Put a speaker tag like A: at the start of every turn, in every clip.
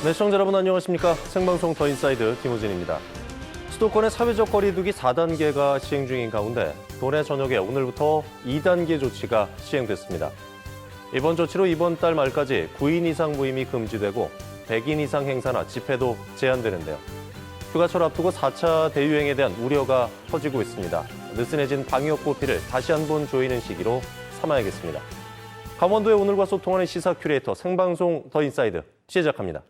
A: 네, 시청자 여러분 안녕하십니까. 생방송 더 인사이드 김호진입니다. 수도권의 사회적 거리두기 4단계가 시행 중인 가운데 도내 전역에 오늘부터 2단계 조치가 시행됐습니다. 이번 조치로 이번 달 말까지 9인 이상 모임이 금지되고 100인 이상 행사나 집회도 제한되는데요. 휴가철 앞두고 4차 대유행에 대한 우려가 커지고 있습니다. 느슨해진 방역 고피를 다시 한번 조이는 시기로 삼아야겠습니다. 강원도의 오늘과 소통하는 시사 큐레이터 생방송 더 인사이드 시작합니다.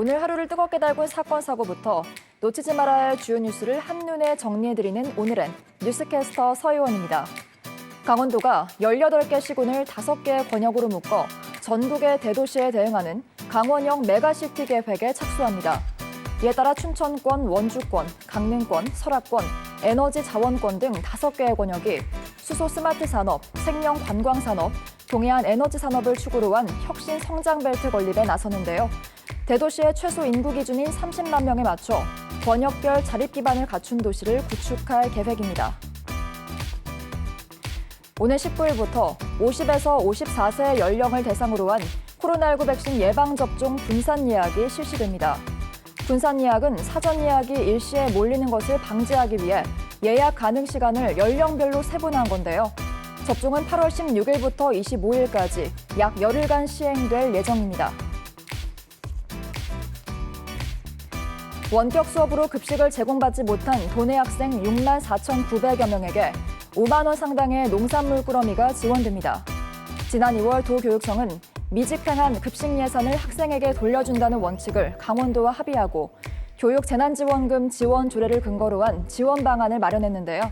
B: 오늘 하루를 뜨겁게 달군 사건, 사고부터 놓치지 말아야 할 주요 뉴스를 한눈에 정리해드리는 오늘은 뉴스캐스터 서희원입니다. 강원도가 18개 시군을 5개의 권역으로 묶어 전국의 대도시에 대응하는 강원형 메가시티 계획에 착수합니다. 이에 따라 춘천권, 원주권, 강릉권, 설악권, 에너지 자원권 등 5개의 권역이 수소 스마트 산업, 생명 관광 산업, 동해안 에너지 산업을 축으로 한 혁신 성장 벨트 건립에 나서는데요. 대도시의 최소 인구 기준인 30만 명에 맞춰 권역별 자립 기반을 갖춘 도시를 구축할 계획입니다. 오늘 19일부터 50에서 54세 연령을 대상으로 한 코로나19 백신 예방접종 분산 예약이 실시됩니다. 분산 예약은 사전 예약이 일시에 몰리는 것을 방지하기 위해 예약 가능 시간을 연령별로 세분화한 건데요. 접종은 8월 16일부터 25일까지 약 열흘간 시행될 예정입니다. 원격 수업으로 급식을 제공받지 못한 도내 학생 6만 4,900여 명에게 5만 원 상당의 농산물 꾸러미가 지원됩니다. 지난 2월 도교육청은 미집행한 급식 예산을 학생에게 돌려준다는 원칙을 강원도와 합의하고 교육재난지원금 지원 조례를 근거로 한 지원 방안을 마련했는데요.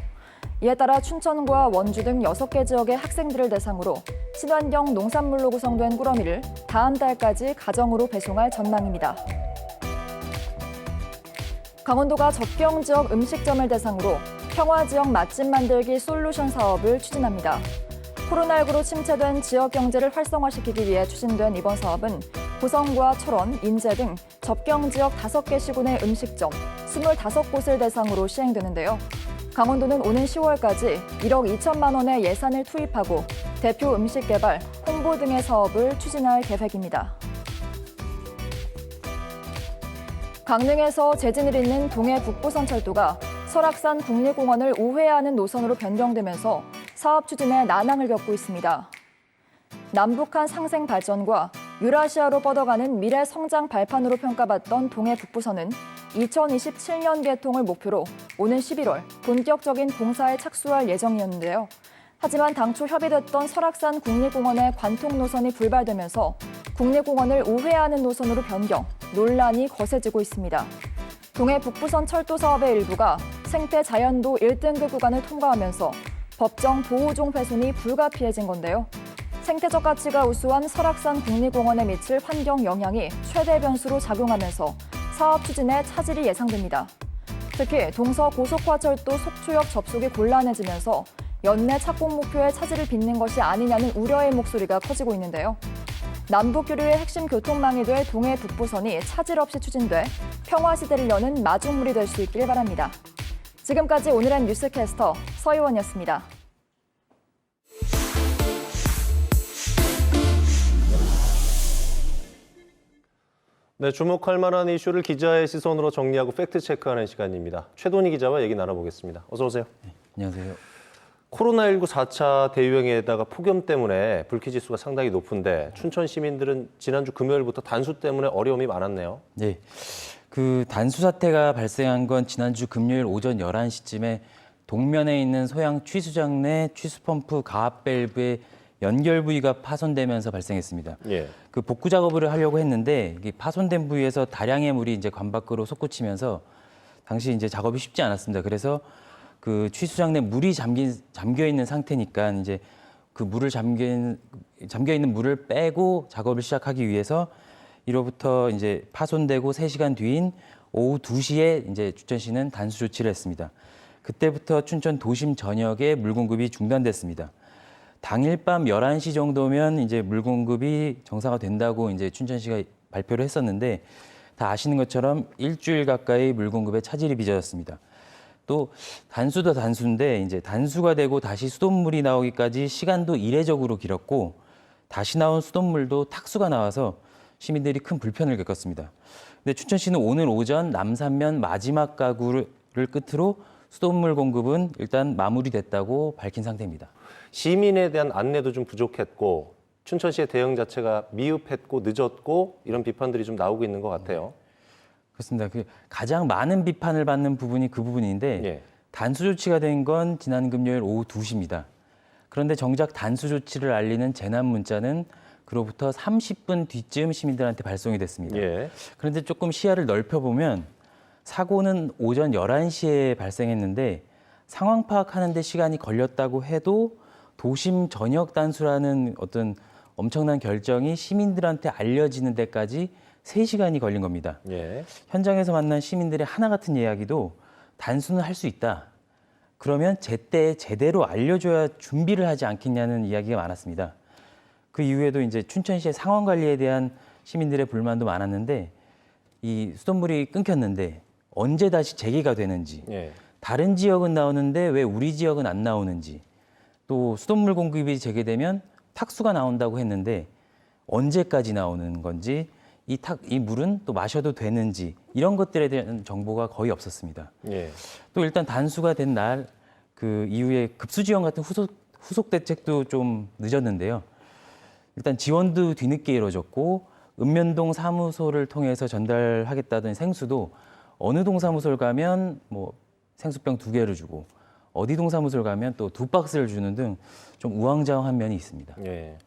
B: 이에 따라 춘천과 원주 등 6개 지역의 학생들을 대상으로 친환경 농산물로 구성된 꾸러미를 다음 달까지 가정으로 배송할 전망입니다. 강원도가 접경 지역 음식점을 대상으로 평화지역 맛집 만들기 솔루션 사업을 추진합니다. 코로나19로 침체된 지역 경제를 활성화시키기 위해 추진된 이번 사업은 고성과 철원, 인제 등 접경 지역 5개 시군의 음식점 25곳을 대상으로 시행되는데요. 강원도는 오는 10월까지 1억 2천만 원의 예산을 투입하고 대표 음식 개발, 홍보 등의 사업을 추진할 계획입니다. 강릉에서 재진을 잇는 동해 북부선 철도가 설악산 국립공원을 우회하는 노선으로 변경되면서 사업 추진에 난항을 겪고 있습니다. 남북한 상생 발전과 유라시아로 뻗어가는 미래 성장 발판으로 평가받던 동해 북부선은 2027년 개통을 목표로 오는 11월 본격적인 공사에 착수할 예정이었는데요. 하지만 당초 협의됐던 설악산 국립공원의 관통 노선이 불발되면서 국립공원을 우회하는 노선으로 변경, 논란이 거세지고 있습니다. 동해 북부선 철도 사업의 일부가 생태 자연도 1등급 구간을 통과하면서 법정 보호종 훼손이 불가피해진 건데요. 생태적 가치가 우수한 설악산 국립공원에 미칠 환경 영향이 최대 변수로 작용하면서 사업 추진에 차질이 예상됩니다. 특히 동서 고속화철도 속초역 접속이 곤란해지면서 연내 착공 목표에 차질을 빚는 것이 아니냐는 우려의 목소리가 커지고 있는데요. 남북교류의 핵심 교통망이 될 동해 북부선이 차질 없이 추진돼 평화시대를 여는 마중물이 될 수 있길 바랍니다. 지금까지 오늘의 뉴스캐스터 서희원이었습니다.
A: 네, 주목할 만한 이슈를 기자의 시선으로 정리하고 팩트체크하는 시간입니다. 최돈희 기자와 얘기 나눠보겠습니다. 어서 오세요.
C: 네, 안녕하세요.
A: 코로나19 4차 대유행에다가 폭염 때문에 불쾌지수가 상당히 높은데 춘천 시민들은 지난주 금요일부터 단수 때문에 어려움이 많았네요.
C: 네, 그 단수 사태가 발생한 건 지난주 금요일 오전 11시쯤에 동면에 있는 소양 취수장 내 취수펌프 가압 밸브의 연결 부위가 파손되면서 발생했습니다.
A: 예.
C: 그 복구 작업을 하려고 했는데 이게 파손된 부위에서 다량의 물이 이제 관 밖으로 솟구치면서 당시 이제 작업이 쉽지 않았습니다. 그래서 그 취수장 내 물이 잠겨 있는 상태니까 이제 그 물을 잠겨 있는 물을 빼고 작업을 시작하기 위해서 이로부터 이제 파손되고 3시간 뒤인 오후 2시에 이제 춘천시는 단수 조치를 했습니다. 그때부터 춘천 도심 전역에 물 공급이 중단됐습니다. 당일 밤 11시 정도면 이제 물 공급이 정상화 된다고 이제 춘천시가 발표를 했었는데 다 아시는 것처럼 일주일 가까이 물 공급에 차질이 빚어졌습니다. 또 단수도 단수인데 이제 단수가 되고 다시 수돗물이 나오기까지 시간도 이례적으로 길었고 다시 나온 수돗물도 탁수가 나와서 시민들이 큰 불편을 겪었습니다. 근데 춘천시는 오늘 오전 남산면 마지막 가구를 끝으로 수돗물 공급은 일단 마무리됐다고 밝힌 상태입니다.
A: 시민에 대한 안내도 좀 부족했고 춘천시의 대응 자체가 미흡했고 늦었고 이런 비판들이 좀 나오고 있는 것 같아요.
C: 그렇습니다. 가장 많은 비판을 받는 부분이 그 부분인데
A: 예.
C: 단수 조치가 된 건 지난 금요일 오후 2시입니다. 그런데 정작 단수 조치를 알리는 재난 문자는 그로부터 30분 뒤쯤 시민들한테 발송이 됐습니다.
A: 예.
C: 그런데 조금 시야를 넓혀보면 사고는 오전 11시에 발생했는데 상황 파악하는 데 시간이 걸렸다고 해도 도심 전역 단수라는 어떤 엄청난 결정이 시민들한테 알려지는 데까지 3시간이 걸린 겁니다.
A: 예.
C: 현장에서 만난 시민들의 하나 같은 이야기도 단수는 할 수 있다. 그러면 제때 제대로 알려줘야 준비를 하지 않겠냐는 이야기가 많았습니다. 그 이후에도 이제 춘천시의 상황 관리에 대한 시민들의 불만도 많았는데 이 수돗물이 끊겼는데 언제 다시 재개가 되는지,
A: 예.
C: 다른 지역은 나오는데 왜 우리 지역은 안 나오는지, 또 수돗물 공급이 재개되면 탁수가 나온다고 했는데 언제까지 나오는 건지, 이 물은 또 마셔도 되는지 이런 것들에 대한 정보가 거의 없었습니다.
A: 예.
C: 또 일단 단수가 된 날 그 이후에 급수 지원 같은 후속 대책도 좀 늦었는데요. 일단 지원도 뒤늦게 이루어졌고 읍면동 사무소를 통해서 전달하겠다던 생수도 어느 동사무소를 가면 뭐 생수병 2개를 주고 어디 동사무소를 가면 또 2박스를 주는 등 좀 우왕좌왕한 면이 있습니다.
A: 예.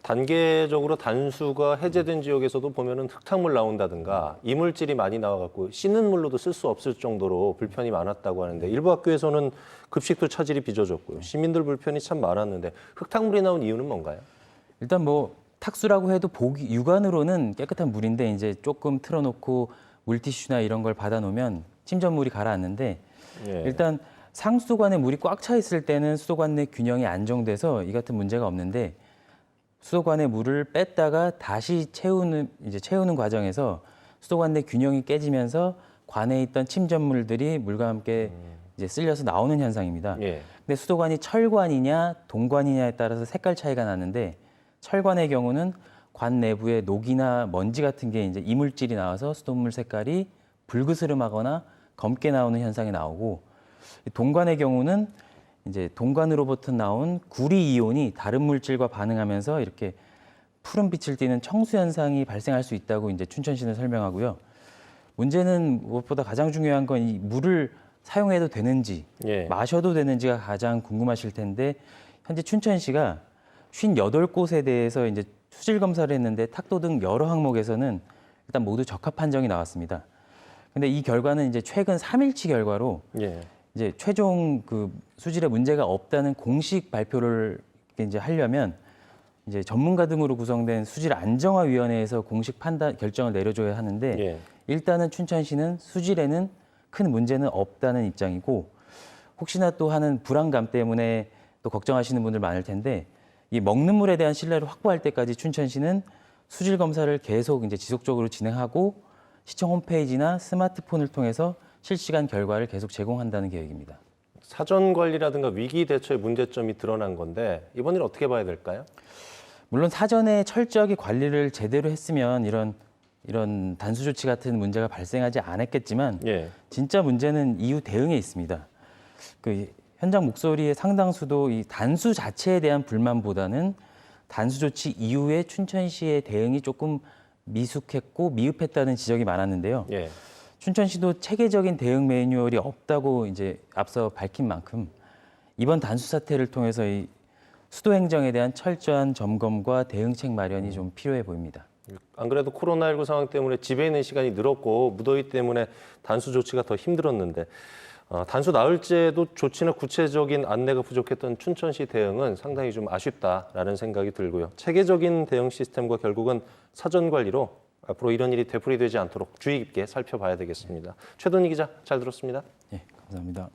A: 단계적으로 단수가 해제된 지역에서도 보면은 흙탕물 나온다든가 이물질이 많이 나와갖고 씻는 물로도 쓸 수 없을 정도로 불편이 많았다고 하는데 일부 학교에서는 급식도 차질이 빚어졌고요. 시민들 불편이 참 많았는데 흙탕물이 나온 이유는 뭔가요?
C: 일단 뭐 탁수라고 해도 육안으로는 깨끗한 물인데 이제 조금 틀어놓고 물티슈나 이런 걸 받아놓으면 침전물이 가라앉는데
A: 예.
C: 일단 상수도관에 물이 꽉 차 있을 때는 수도관 내 균형이 안정돼서 이 같은 문제가 없는데 수도관에 물을 뺐다가 다시 채우는 과정에서 수도관 내 균형이 깨지면서 관에 있던 침전물들이 물과 함께 이제 쓸려서 나오는 현상입니다.
A: 예.
C: 근데 수도관이 철관이냐 동관이냐에 따라서 색깔 차이가 나는데 철관의 경우는 관 내부에 녹이나 먼지 같은 게 이제 이물질이 나와서 수돗물 색깔이 붉으스름하거나 검게 나오는 현상이 나오고 동관의 경우는 이제 동관으로부터 나온 구리 이온이 다른 물질과 반응하면서 이렇게 푸른 빛을 띠는 청수 현상이 발생할 수 있다고 이제 춘천시는 설명하고요. 문제는 무엇보다 가장 중요한 건 이 물을 사용해도 되는지,
A: 예.
C: 마셔도 되는지가 가장 궁금하실 텐데 현재 춘천시가 58곳에 대해서 이제 수질 검사를 했는데 탁도 등 여러 항목에서는 일단 모두 적합 판정이 나왔습니다. 근데 이 결과는 이제 최근 3일치 결과로
A: 예.
C: 이제 최종 그 수질에 문제가 없다는 공식 발표를 이제 하려면 이제 전문가 등으로 구성된 수질 안정화위원회에서 공식 판단 결정을 내려줘야 하는데
A: 예.
C: 일단은 춘천시는 수질에는 큰 문제는 없다는 입장이고 혹시나 또 하는 불안감 때문에 또 걱정하시는 분들 많을 텐데 이 먹는 물에 대한 신뢰를 확보할 때까지 춘천시는 수질 검사를 계속 이제 지속적으로 진행하고 시청 홈페이지나 스마트폰을 통해서 실시간 결과를 계속 제공한다는 계획입니다.
A: 사전 관리라든가 위기 대처의 문제점이 드러난 건데 이번 일 어떻게 봐야 될까요?
C: 물론 사전에 철저하게 관리를 제대로 했으면 이런 단수 조치 같은 문제가 발생하지 않았겠지만
A: 예.
C: 진짜 문제는 이후 대응에 있습니다. 그 현장 목소리의 상당수도 이 단수 자체에 대한 불만보다는 단수 조치 이후에 춘천시의 대응이 조금 미숙했고 미흡했다는 지적이 많았는데요.
A: 예.
C: 춘천시도 체계적인 대응 매뉴얼이 없다고 이제 앞서 밝힌 만큼 이번 단수 사태를 통해서 이 수도 행정에 대한 철저한 점검과 대응책 마련이 좀 필요해 보입니다.
A: 안 그래도 코로나19 상황 때문에 집에 있는 시간이 늘었고 무더위 때문에 단수 조치가 더 힘들었는데 단수 나흘째도 조치나 구체적인 안내가 부족했던 춘천시 대응은 상당히 좀 아쉽다라는 생각이 들고요. 체계적인 대응 시스템과 결국은 사전 관리로 앞으로 이런 일이 되풀이되지 않도록 주의 깊게 살펴봐야 되겠습니다. 최동희 기자, 잘 들었습니다.
C: 네, 감사합니다.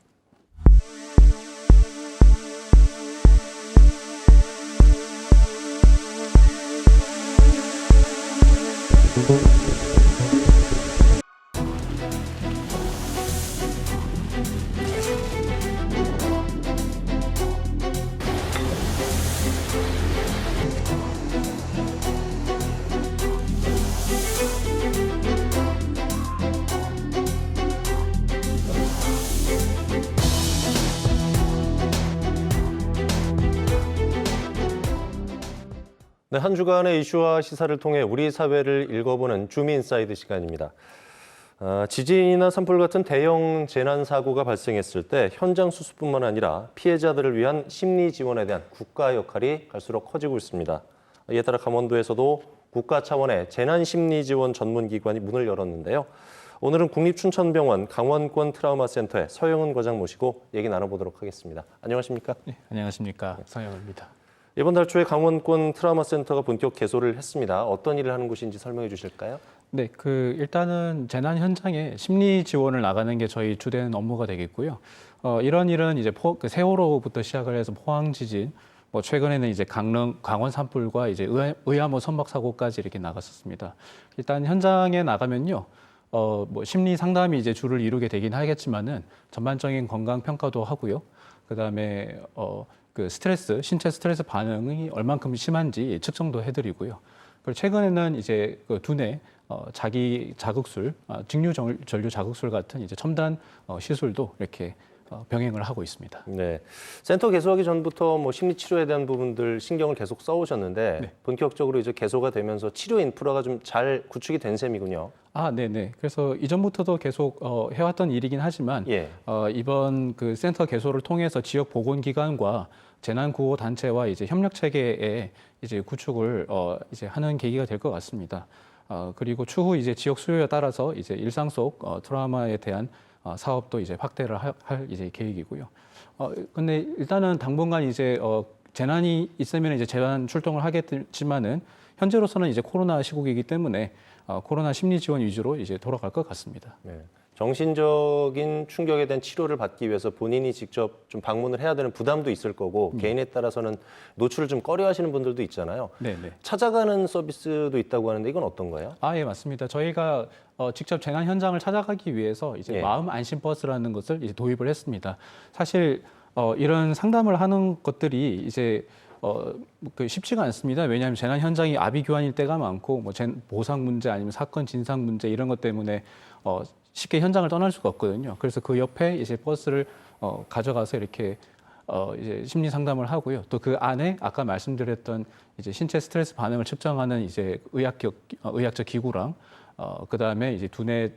A: 네, 한 주간의 이슈와 시사를 통해 우리 사회를 읽어보는 줌인사이드 시간입니다. 지진이나 산불 같은 대형 재난 사고가 발생했을 때 현장 수습뿐만 아니라 피해자들을 위한 심리 지원에 대한 국가 역할이 갈수록 커지고 있습니다. 이에 따라 강원도에서도 국가 차원의 재난 심리 지원 전문 기관이 문을 열었는데요. 오늘은 국립춘천병원 강원권 트라우마 센터의 서영은 과장 모시고 얘기 나눠보도록 하겠습니다. 안녕하십니까?
D: 네, 안녕하십니까. 서영입니다.
A: 이번 달 초에 강원권 트라우마 센터가 본격 개소를 했습니다. 어떤 일을 하는 곳인지 설명해 주실까요?
D: 네, 일단은 재난 현장에 심리 지원을 나가는 게 저희 주된 업무가 되겠고요. 이런 일은 이제 세월호부터 시작을 해서 포항 지진, 뭐 최근에는 이제 강원 산불과 이제 의암호 선박 사고까지 이렇게 나갔었습니다. 일단 현장에 나가면요. 뭐 심리 상담이 이제 주를 이루게 되긴 하겠지만은 전반적인 건강 평가도 하고요. 그다음에 신체 스트레스 반응이 얼만큼 심한지 측정도 해드리고요. 그리고 최근에는 이제 두뇌 자기 자극술, 직류 전류 자극술 같은 이제 첨단 시술도 이렇게 병행을 하고 있습니다.
A: 네, 센터 개소하기 전부터 뭐 심리 치료에 대한 부분들 신경을 계속 써오셨는데
D: 네.
A: 본격적으로 이제 개소가 되면서 치료 인프라가 좀 잘 구축이 된 셈이군요.
D: 네네. 그래서 이전부터도 계속 해왔던 일이긴 하지만
A: 예.
D: 이번 센터 개소를 통해서 지역 보건기관과 재난구호 단체와 이제 협력 체계의 이제 구축을 이제 하는 계기가 될 것 같습니다. 그리고 추후 이제 지역 수요에 따라서 이제 일상 속 트라우마에 대한 사업도 이제 확대를 할 이제 계획이고요. 근데 일단은 당분간 이제 재난이 있으면 이제 재난 출동을 하겠지만은 현재로서는 이제 코로나 시국이기 때문에 코로나 심리 지원 위주로 이제 돌아갈 것 같습니다.
A: 네. 정신적인 충격에 대한 치료를 받기 위해서 본인이 직접 좀 방문을 해야 되는 부담도 있을 거고 개인에 따라서는 노출을 좀 꺼려하시는 분들도 있잖아요.
D: 네네.
A: 찾아가는 서비스도 있다고 하는데 이건 어떤 거예요?
D: 예, 맞습니다. 저희가 직접 재난 현장을 찾아가기 위해서 이제
A: 예.
D: 마음 안심 버스라는 것을 이제 도입을 했습니다. 사실 이런 상담을 하는 것들이 이제 쉽지가 않습니다. 왜냐하면 재난 현장이 아비규환일 때가 많고 뭐 보상 문제 아니면 사건 진상 문제 이런 것 때문에 쉽게 현장을 떠날 수가 없거든요. 그래서 그 옆에 이제 버스를 가져가서 이렇게 이제 심리 상담을 하고요. 또 그 안에 아까 말씀드렸던 이제 신체 스트레스 반응을 측정하는 이제 의학적 기구랑 그다음에 이제 두뇌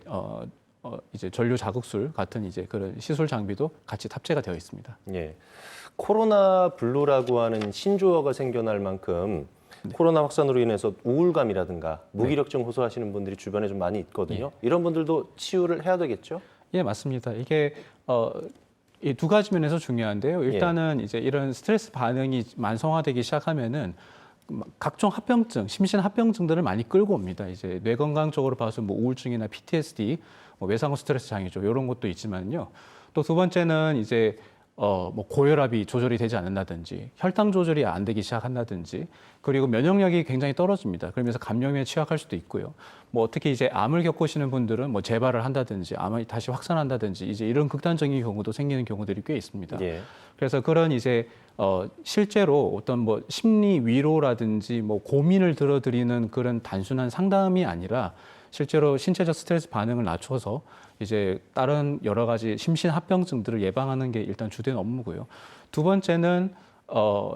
D: 이제 전류 자극술 같은 이제 그런 시술 장비도 같이 탑재가 되어 있습니다.
A: 예. 코로나 블루라고 하는 신조어가 생겨날 만큼 코로나 확산으로 인해서 우울감이라든가 무기력증 호소하시는 분들이 주변에 좀 많이 있거든요. 이런 분들도 치유를 해야 되겠죠?
D: 예, 맞습니다. 이게 이 두 가지 면에서 중요한데요. 일단은 이제 이런 스트레스 반응이 만성화되기 시작하면은 각종 합병증, 심신 합병증들을 많이 끌고 옵니다. 이제 뇌 건강 쪽으로 봐서 뭐 우울증이나 PTSD, 뭐 외상후 스트레스 장애죠. 이런 것도 있지만요. 또 두 번째는 이제 뭐 고혈압이 조절이 되지 않는다든지 혈당 조절이 안 되기 시작한다든지 그리고 면역력이 굉장히 떨어집니다. 그러면서 감염에 취약할 수도 있고요. 뭐 특히 이제 암을 겪으시는 분들은 뭐 재발을 한다든지 암이 다시 확산한다든지 이제 이런 극단적인 경우도 생기는 경우들이 꽤 있습니다.
A: 예.
D: 그래서 그런 이제 실제로 어떤 뭐 심리 위로라든지 뭐 고민을 들어드리는 그런 단순한 상담이 아니라 실제로 신체적 스트레스 반응을 낮춰서 이제 다른 여러 가지 심신 합병증들을 예방하는 게 일단 주된 업무고요. 두 번째는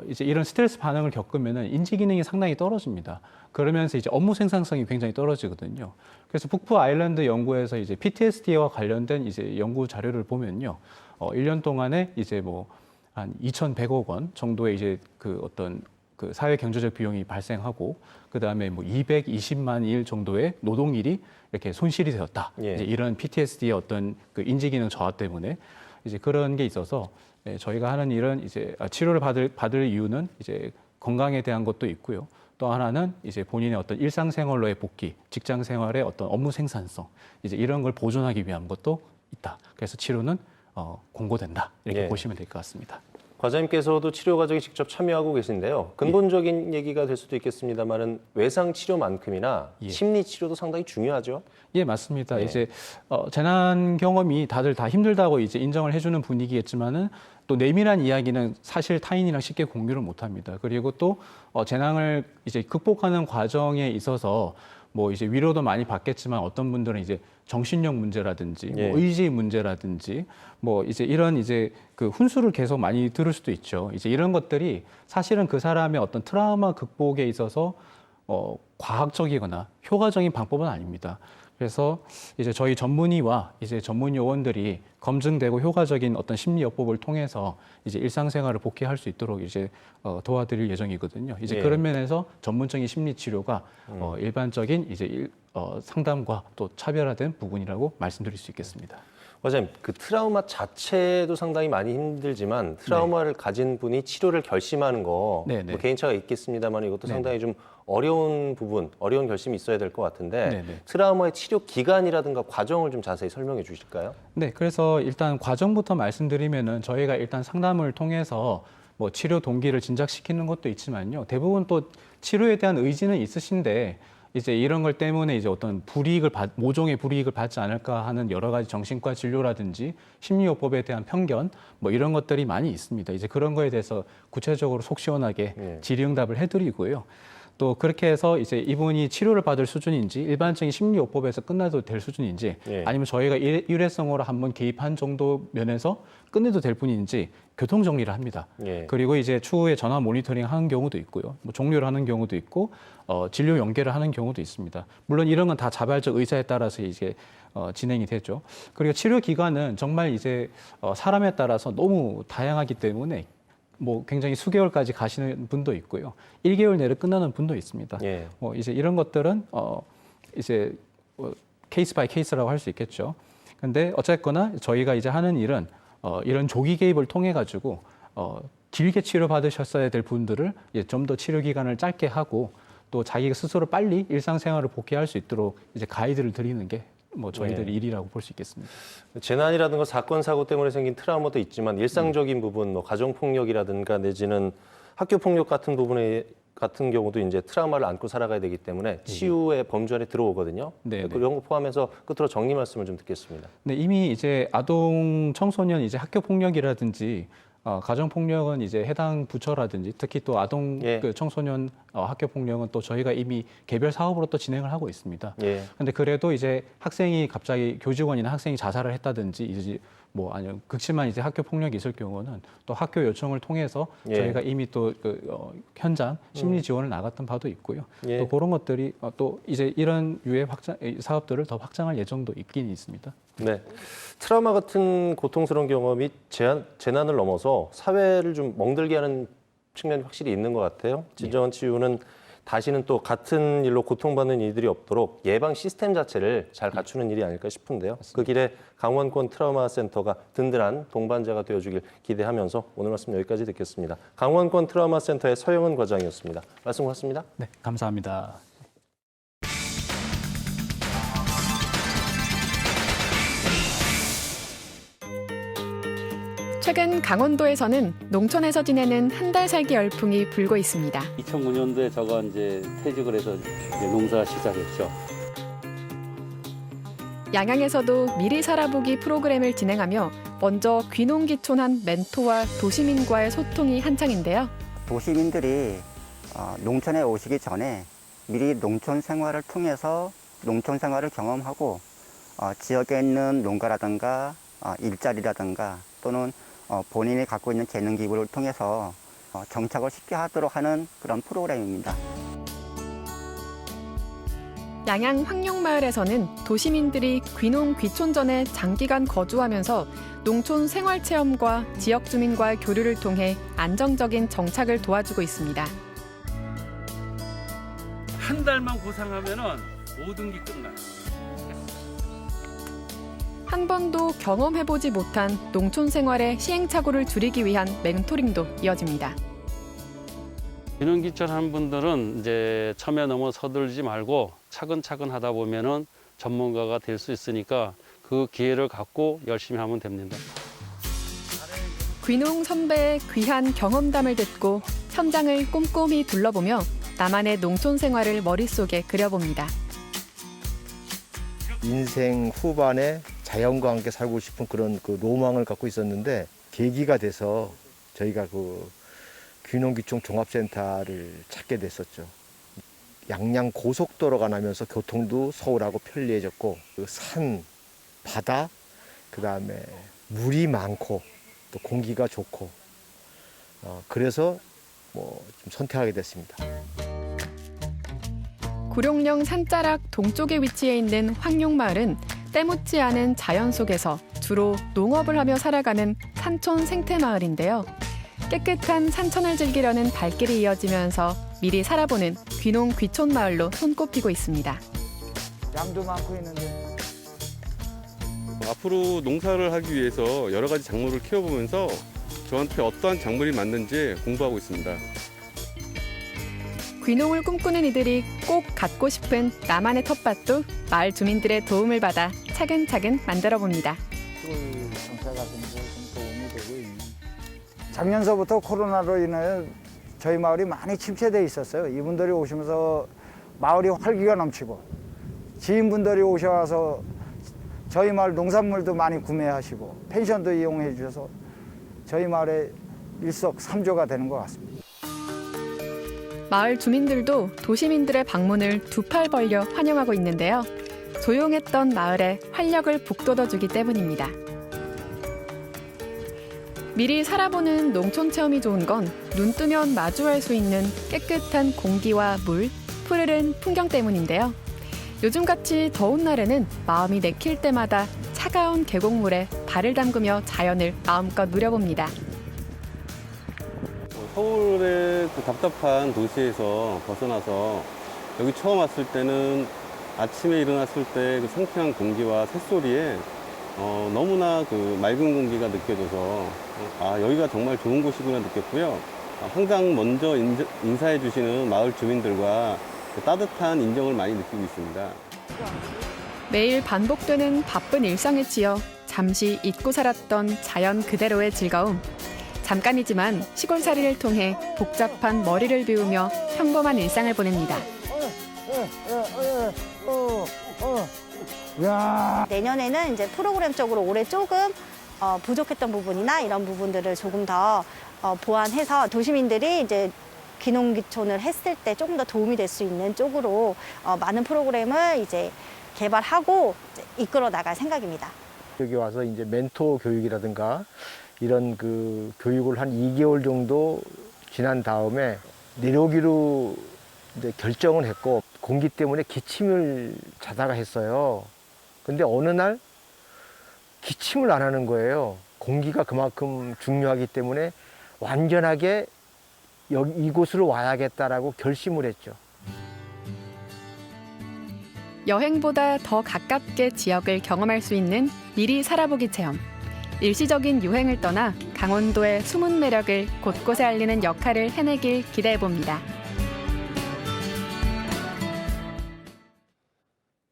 D: 이제 이런 스트레스 반응을 겪으면은 인지 기능이 상당히 떨어집니다. 그러면서 이제 업무 생산성이 굉장히 떨어지거든요. 그래서 북부 아일랜드 연구에서 이제 PTSD와 관련된 이제 연구 자료를 보면요. 1년 동안에 이제 뭐 한 2,100억 원 정도의 이제 그 사회 경제적 비용이 발생하고 그다음에 뭐 220만 일 정도의 노동일이 이렇게 손실이 되었다.
A: 예.
D: 이제 이런 PTSD의 어떤 그 인지 기능 저하 때문에 이제 그런 게 있어서 저희가 하는 일은 이제 치료를 받을 이유는 이제 건강에 대한 것도 있고요. 또 하나는 이제 본인의 어떤 일상생활로의 복귀, 직장 생활의 어떤 업무 생산성 이제 이런 걸 보존하기 위한 것도 있다. 그래서 치료는 공고된다. 이렇게
A: 예.
D: 보시면 될 것 같습니다.
A: 과장님께서도 치료 과정에 직접 참여하고 계신데요. 근본적인 얘기가 될 수도 있겠습니다만은 외상 치료만큼이나 심리 치료도 상당히 중요하죠.
D: 예, 맞습니다.
A: 네.
D: 이제 재난 경험이 다들 다 힘들다고 이제 인정을 해주는 분위기겠지만은 또 내밀한 이야기는 사실 타인이랑 쉽게 공유를 못합니다. 그리고 또 재난을 이제 극복하는 과정에 있어서 뭐 이제 위로도 많이 받겠지만 어떤 분들은 이제 정신력 문제라든지
A: 예.
D: 뭐 의지 문제라든지 뭐 이제 이런 이제 그 훈수를 계속 많이 들을 수도 있죠. 이제 이런 것들이 사실은 그 사람의 어떤 트라우마 극복에 있어서 과학적이거나 효과적인 방법은 아닙니다. 그래서 이제 저희 전문의와 이제 전문 요원들이 검증되고 효과적인 어떤 심리요법을 통해서 이제 일상생활을 복귀할 수 있도록 이제 도와드릴 예정이거든요. 이제
A: 예.
D: 그런 면에서 전문적인 심리 치료가 일반적인 이제 상담과 또 차별화된 부분이라고 말씀드릴 수 있겠습니다.
A: 과장님, 그 트라우마 자체도 상당히 많이 힘들지만 트라우마를 가진 분이 치료를 결심하는 거
D: 네, 네.
A: 뭐 개인차가 있겠습니다만 이것도
D: 네,
A: 상당히 좀 어려운 부분, 어려운 결심이 있어야 될 것 같은데
D: 네, 네.
A: 트라우마의 치료 기간이라든가 과정을 좀 자세히 설명해 주실까요?
D: 네, 그래서 일단 과정부터 말씀드리면은 저희가 일단 상담을 통해서 뭐 치료 동기를 진작시키는 것도 있지만요. 대부분 또 치료에 대한 의지는 있으신데 이제 이런 걸 때문에 이제 어떤 모종의 불이익을 받지 않을까 하는 여러 가지 정신과 진료라든지 심리요법에 대한 편견 뭐 이런 것들이 많이 있습니다. 이제 그런 거에 대해서 구체적으로 속 시원하게 질의응답을 해드리고요. 또 그렇게 해서 이제 이분이 치료를 받을 수준인지 일반적인 심리요법에서 끝나도 될 수준인지
A: 예.
D: 아니면 저희가 일회성으로 한번 개입한 정도 면에서 끝내도 될 분인지 교통 정리를 합니다.
A: 예.
D: 그리고 이제 추후에 전화 모니터링 하는 경우도 있고요. 뭐 종료를 하는 경우도 있고 진료 연계를 하는 경우도 있습니다. 물론 이런 건 다 자발적 의사에 따라서 이제 진행이 되죠. 그리고 치료 기간은 정말 이제 사람에 따라서 너무 다양하기 때문에 뭐 굉장히 수개월까지 가시는 분도 있고요. 1개월 내로 끝나는 분도 있습니다.
A: 예.
D: 뭐 이제 이런 것들은 이제 케이스 바이 케이스라고 할 수 있겠죠. 근데 어쨌거나 저희가 이제 하는 일은 이런 조기 개입을 통해 가지고 길게 치료 받으셨어야 될 분들을 좀 더 치료 기간을 짧게 하고 또 자기가 스스로 빨리 일상생활을 복귀할 수 있도록 이제 가이드를 드리는 게 뭐 저희들의 일이라고 볼 수 있겠습니다.
A: 재난이라든가 사건 사고 때문에 생긴 트라우마도 있지만 일상적인 부분, 뭐 가정 폭력이라든가 내지는 학교 폭력 같은 부분에 같은 경우도 이제 트라우마를 안고 살아가야 되기 때문에 치유의 범주 안에 들어오거든요.
D: 네, 네.
A: 그런 거 포함해서 끝으로 정리 말씀을 좀 듣겠습니다.
D: 네, 이미 이제 아동 청소년 이제 학교 폭력이라든지 가정 폭력은 이제 해당 부처라든지 특히 또 아동
A: 예.
D: 그 청소년 학교 폭력은 또 저희가 이미 개별 사업으로 또 진행을 하고 있습니다.
A: 예.
D: 근데 그래도 이제 학생이 갑자기 교직원이나 학생이 자살을 했다든지 이제 뭐 아니면 극심한 이제 학교 폭력이 있을 경우는 또 학교 요청을 통해서
A: 예.
D: 저희가 이미 또 현장 심리 지원을 나갔던 바도 있고요.
A: 예.
D: 또 그런 것들이 또 이제 이런 유의 사업들을 더 확장할 예정도 있긴 있습니다.
A: 네. 트라우마 같은 고통스러운 경험이 재난을 넘어서 사회를 좀 멍들게 하는 측면이 확실히 있는 것 같아요. 진정한 치유는 다시는 또 같은 일로 고통받는 이들이 없도록 예방 시스템 자체를 잘 갖추는 일이 아닐까 싶은데요. 그 길에 강원권 트라우마 센터가 든든한 동반자가 되어주길 기대하면서 오늘 말씀 여기까지 듣겠습니다. 강원권 트라우마 센터의 서영은 과장이었습니다. 말씀 고맙습니다.
D: 네, 감사합니다.
E: 최근 강원도에서는 농촌에서 지내는 한 달 살기 열풍이 불고 있습니다.
F: 2009년도에 저가 이제 퇴직을 해서 이제 농사 시작했죠.
E: 양양에서도 미리 살아보기 프로그램을 진행하며 먼저 귀농귀촌한 멘토와 도시민과의 소통이 한창인데요.
G: 도시민들이 농촌에 오시기 전에 미리 농촌 생활을 통해서 농촌 생활을 경험하고 지역에 있는 농가라든가 일자리라든가 또는 본인이 갖고 있는 재능 기부를 통해서 정착을 쉽게 하도록 하는 그런 프로그램입니다.
E: 양양 황룡마을에서는 도시민들이 귀농 귀촌 전에 장기간 거주하면서 농촌 생활 체험과 지역 주민과의 교류를 통해 안정적인 정착을 도와주고 있습니다.
F: 한 달만 고생하면은 모든 게 끝나요.
E: 한 번도 경험해보지 못한 농촌 생활의 시행착오를 줄이기 위한 멘토링도 이어집니다.
F: 귀농귀촌 하는 분들은 이제 처음에 너무 서둘지 말고 차근차근 하다 보면은 전문가가 될 수 있으니까 그 기회를 갖고 열심히 하면 됩니다.
E: 귀농 선배의 귀한 경험담을 듣고 현장을 꼼꼼히 둘러보며 나만의 농촌 생활을 머릿속에 그려봅니다.
H: 인생 후반에 자연과 함께 살고 싶은 그런 그 로망을 갖고 있었는데 계기가 돼서 저희가 그 귀농귀촌 종합센터를 찾게 됐었죠. 양양 고속도로가 나면서 교통도 서울하고 편리해졌고 그 산, 바다, 그다음에 물이 많고 또 공기가 좋고 그래서 뭐 좀 선택하게 됐습니다.
E: 구룡령 산자락 동쪽에 위치해 있는 황룡마을은 때묻지 않은 자연 속에서 주로 농업을 하며 살아가는 산촌 생태마을인데요. 깨끗한 산천을 즐기려는 발길이 이어지면서 미리 살아보는 귀농 귀촌 마을로 손꼽히고 있습니다.
I: 양도 많고 있는데.
J: 앞으로 농사를 하기 위해서 여러 가지 작물을 키워보면서 저한테 어떠한 작물이 맞는지 공부하고 있습니다.
E: 귀농을 꿈꾸는 이들이 꼭 갖고 싶은 나만의 텃밭도 마을 주민들의 도움을 받아 차근차근 만들어 봅니다.
I: 정사 같은 게 좀 도움이 되고 작년서부터 코로나로 인해 저희 마을이 많이 침체돼 있었어요. 이분들이 오시면서 마을이 활기가 넘치고 지인분들이 오셔서 저희 마을 농산물도 많이 구매하시고 펜션도 이용해 주셔서 저희 마을의 일석삼조가 되는 것 같습니다.
E: 마을 주민들도 도시민들의 방문을 두 팔 벌려 환영하고 있는데요. 조용했던 마을에 활력을 북돋워주기 때문입니다. 미리 살아보는 농촌 체험이 좋은 건 눈 뜨면 마주할 수 있는 깨끗한 공기와 물, 푸르른 풍경 때문인데요. 요즘같이 더운 날에는 마음이 내킬 때마다 차가운 계곡물에 발을 담그며 자연을 마음껏 누려봅니다.
J: 서울의 그 답답한 도시에서 벗어나서 여기 처음 왔을 때는 아침에 일어났을 때 그 상쾌한 공기와 새소리에 너무나 그 맑은 공기가 느껴져서 여기가 정말 좋은 곳이구나 느꼈고요. 항상 먼저 인사해 주시는 마을 주민들과 그 따뜻한 인정을 많이 느끼고 있습니다.
E: 매일 반복되는 바쁜 일상에 치여 잠시 잊고 살았던 자연 그대로의 즐거움. 잠깐이지만 시골살이를 통해 복잡한 머리를 비우며 평범한 일상을 보냅니다.
K: 내년에는 이제 프로그램적으로 올해 조금 부족했던 부분이나 이런 부분들을 조금 더 보완해서 도시민들이 이제 귀농귀촌을 했을 때 조금 더 도움이 될 수 있는 쪽으로 많은 프로그램을 이제 개발하고 이제 이끌어 나갈 생각입니다.
H: 여기 와서 이제 멘토 교육이라든가 이런 그 교육을 한 2개월 정도 지난 다음에 내려오기로 이제 결정을 했고 공기 때문에 기침을 자다가 했어요. 근데 어느 날 기침을 안 하는 거예요. 공기가 그만큼 중요하기 때문에 완전하게 이곳으로 와야겠다라고 결심을 했죠.
E: 여행보다 더 가깝게 지역을 경험할 수 있는 미리 살아보기 체험. 일시적인 유행을 떠나 강원도의 숨은 매력을 곳곳에 알리는 역할을 해내길 기대해봅니다.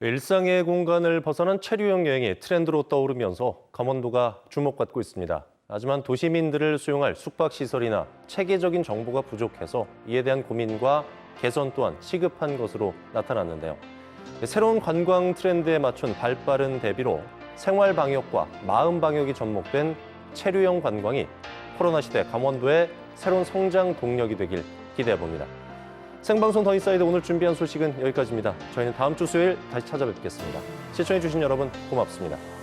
A: 일상의 공간을 벗어난 체류형 여행이 트렌드로 떠오르면서 강원도가 주목받고 있습니다. 하지만 도시민들을 수용할 숙박시설이나 체계적인 정보가 부족해서 이에 대한 고민과 개선 또한 시급한 것으로 나타났는데요. 새로운 관광 트렌드에 맞춘 발빠른 대비로 생활 방역과 마음 방역이 접목된 체류형 관광이 코로나 시대 강원도의 새로운 성장 동력이 되길 기대해봅니다. 생방송 더 인사이드 오늘 준비한 소식은 여기까지입니다. 저희는 다음 주 수요일 다시 찾아뵙겠습니다. 시청해주신 여러분 고맙습니다.